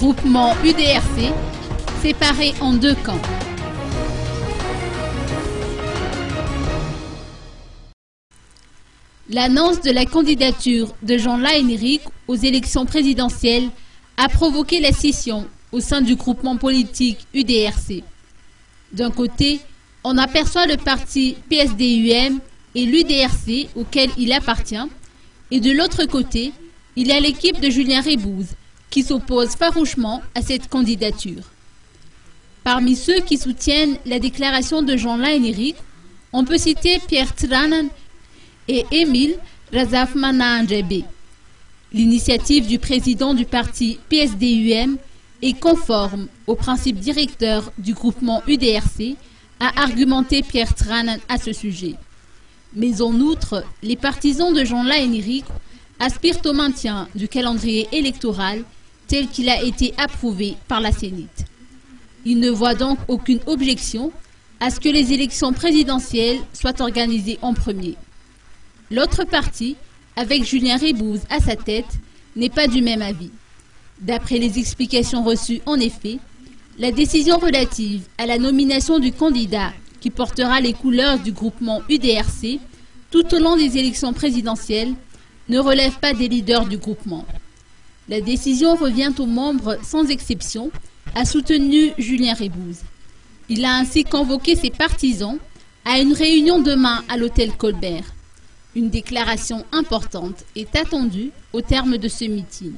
Groupement UDRC, séparé en deux camps. L'annonce de la candidature de Jean Laheniric aux élections présidentielles a provoqué la scission au sein du groupement politique UDRC. D'un côté, on aperçoit le parti PSD-UM et l'UDRC auquel il appartient, et de l'autre côté, il y a l'équipe de Julien Rebouze qui s'oppose farouchement à cette candidature. Parmi ceux qui soutiennent la déclaration de Jean Laheniric, on peut citer Pierre Tranan et Émile Razafmanandjebe. L'initiative du président du parti PSD-UM est conforme aux principes directeurs du groupement UDRC, a argumenté Pierre Tranan à ce sujet. Mais en outre, les partisans de Jean Laheniric aspirent au maintien du calendrier électoral tel qu'il a été approuvé par la Sénite. Ils ne voient donc aucune objection à ce que les élections présidentielles soient organisées en premier. L'autre parti, avec Julien Rebouze à sa tête, n'est pas du même avis. D'après les explications reçues, en effet, la décision relative à la nomination du candidat qui portera les couleurs du groupement UDRC tout au long des élections présidentielles ne relève pas des leaders du groupement. La décision revient aux membres sans exception, a soutenu Julien Rebouze. Il a ainsi convoqué ses partisans à une réunion demain à l'hôtel Colbert. Une déclaration importante est attendue au terme de ce meeting.